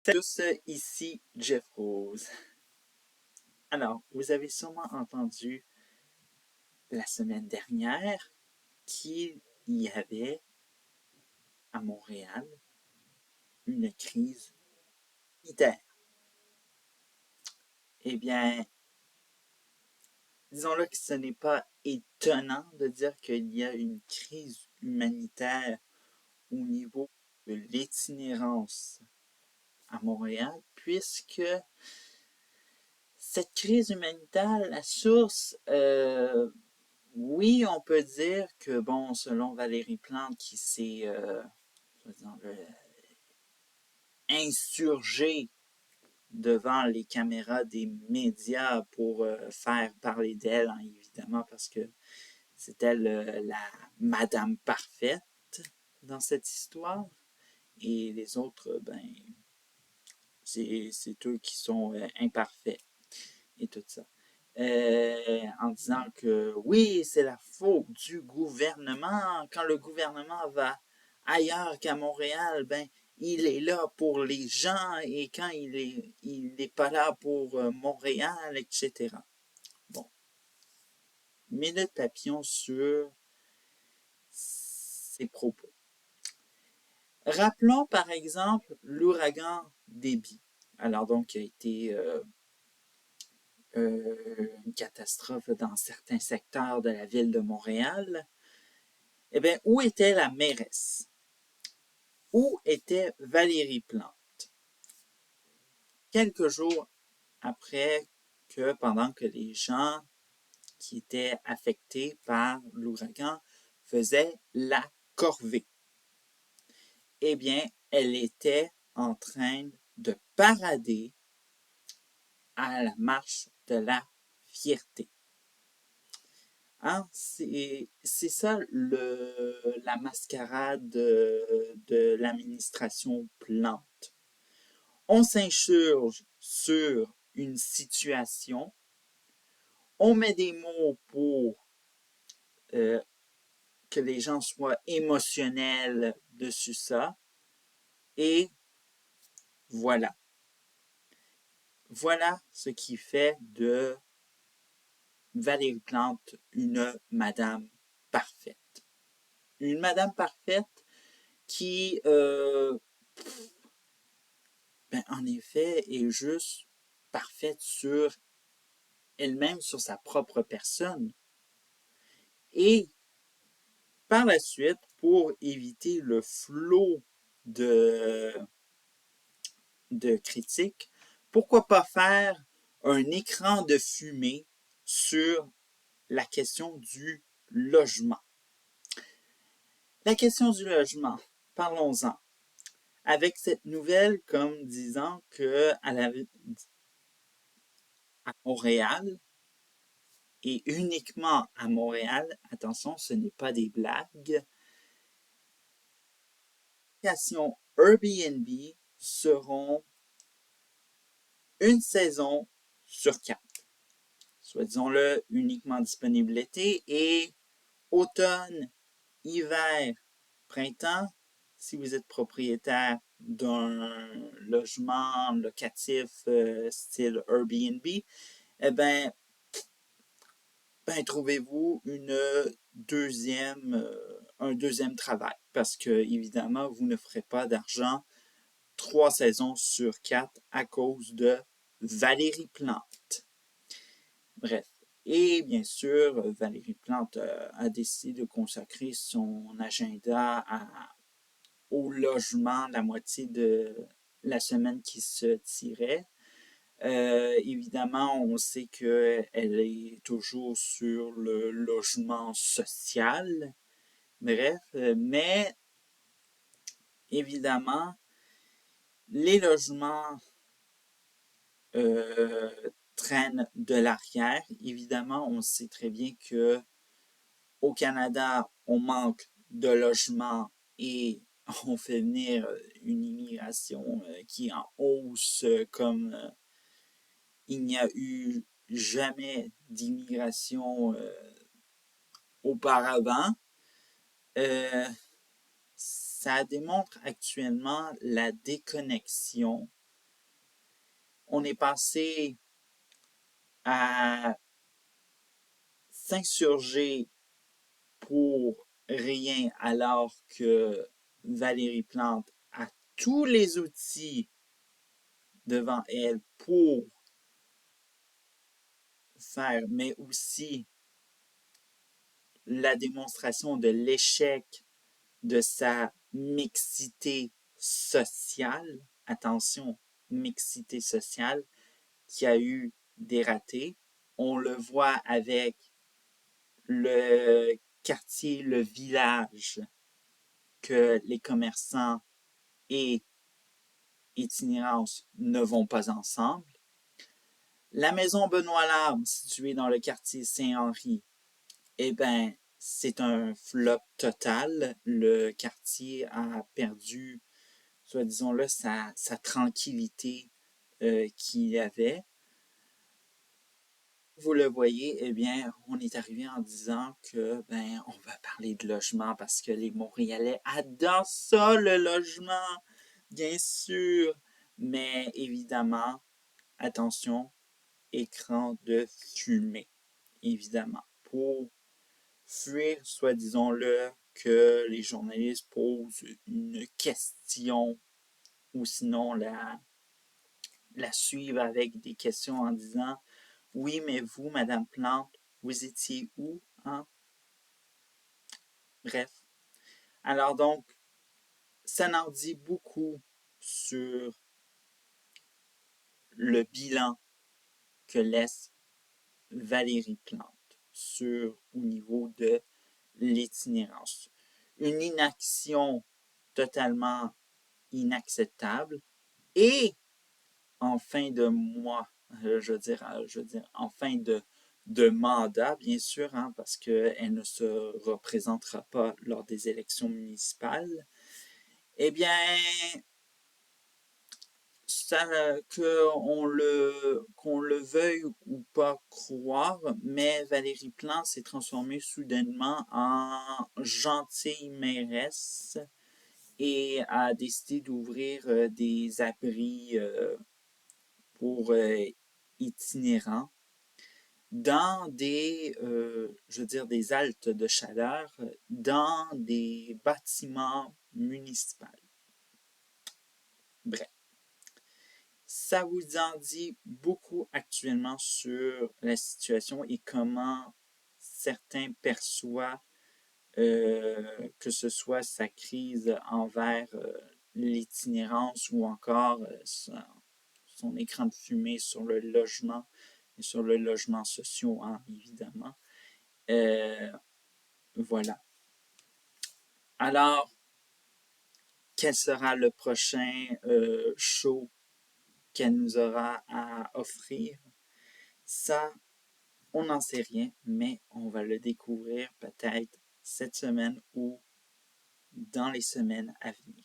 Salut à tous, ici Jeff Rose. Alors, vous avez sûrement entendu la semaine dernière qu'il y avait à Montréal une crise sanitaire. Eh bien, disons-le que ce n'est pas étonnant de dire qu'il y a une crise humanitaire au niveau de l'itinérance à Montréal, puisque cette crise humanitaire, la source, oui, on peut dire que, bon, selon Valérie Plante, qui s'est, insurgée devant les caméras des médias pour faire parler d'elle, hein, évidemment, parce que c'est elle la Madame Parfaite dans cette histoire. Et les autres, ben, c'est eux qui sont imparfaits et tout ça. En disant que oui, c'est la faute du gouvernement. Quand le gouvernement va ailleurs qu'à Montréal, ben, il est là pour les gens et quand il n'est pas là pour Montréal, etc. Bon, minute papillon sur ces propos. Rappelons par exemple l'ouragan Débit. Alors donc, qui a été une catastrophe dans certains secteurs de la ville de Montréal. Eh bien, où était la mairesse? Où était Valérie Plante? Quelques jours après que, pendant que les gens qui étaient affectés par l'ouragan faisaient la corvée, eh bien, elle était en train de parader à la marche de la fierté. Hein? C'est ça la mascarade de l'administration Plante. On s'insurge sur une situation, on met des mots pour que les gens soient émotionnels dessus ça, et voilà. Voilà ce qui fait de Valérie Plante une madame parfaite. Une madame parfaite qui, ben, en effet, est juste parfaite sur elle-même, sur sa propre personne. Et par la suite, pour éviter le flot de critiques, pourquoi pas faire un écran de fumée sur la question du logement. La question du logement, parlons-en. Avec cette nouvelle comme disant que à Montréal, et uniquement à Montréal, attention, ce n'est pas des blagues, les locations Airbnb seront une saison sur 4. Soit disons-le, uniquement disponible l'été et automne, hiver, printemps, si vous êtes propriétaire d'un logement locatif style Airbnb, eh ben, trouvez-vous un deuxième travail. Parce que, évidemment, vous ne ferez pas d'argent 3 saisons sur 4 à cause de Valérie Plante. Bref. Et bien sûr, Valérie Plante a décidé de consacrer son agenda au logement la moitié de la semaine qui se tirait. Évidemment, on sait qu'elle est toujours sur le logement social. Bref, mais évidemment, les logements traînent de l'arrière. Évidemment, on sait très bien que au Canada, on manque de logements et on fait venir une immigration qui est en hausse comme il n'y a eu jamais d'immigration auparavant. Ça démontre actuellement la déconnexion on est passé à s'insurger pour rien alors que Valérie Plante a tous les outils devant elle pour faire, mais aussi la démonstration de l'échec de sa mixité sociale, attention, mixité sociale, qui a eu des ratés. On le voit avec le quartier, le village, que les commerçants et itinérance ne vont pas ensemble. La maison Benoît Larme, située dans le quartier Saint-Henri, eh bien, c'est un flop total. Le quartier a perdu, soit disons-le, sa tranquillité qu'il y avait. Vous le voyez, eh bien, on est arrivé en disant que, ben, on va parler de logement parce que les Montréalais adorent ça, le logement, bien sûr. Mais évidemment, attention, écran de fumée, évidemment, pour fuir, soit disons-le, que les journalistes posent une question ou sinon la suivent avec des questions en disant « Oui, mais vous, Madame Plante, vous étiez où? Hein? » Bref. Alors donc, ça en dit beaucoup sur le bilan que laisse Valérie Plante au niveau de l'itinérance. Une inaction totalement inacceptable et en fin de mois, je veux dire en fin de mandat, bien sûr, hein, parce qu'elle ne se représentera pas lors des élections municipales, eh bien, ça, qu'on le veuille ou pas croire, mais Valérie Plante s'est transformée soudainement en gentille mairesse et a décidé d'ouvrir des abris pour itinérants dans je veux dire, des haltes de chaleur, dans des bâtiments municipaux. Bref. Ça vous en dit beaucoup actuellement sur la situation et comment certains perçoivent que ce soit sa crise envers l'itinérance ou encore son écran de fumée sur le logement et sur le logement social, hein, évidemment. Voilà. Alors, quel sera le prochain show qu'elle nous aura à offrir? Ça, on n'en sait rien, mais on va le découvrir peut-être cette semaine ou dans les semaines à venir.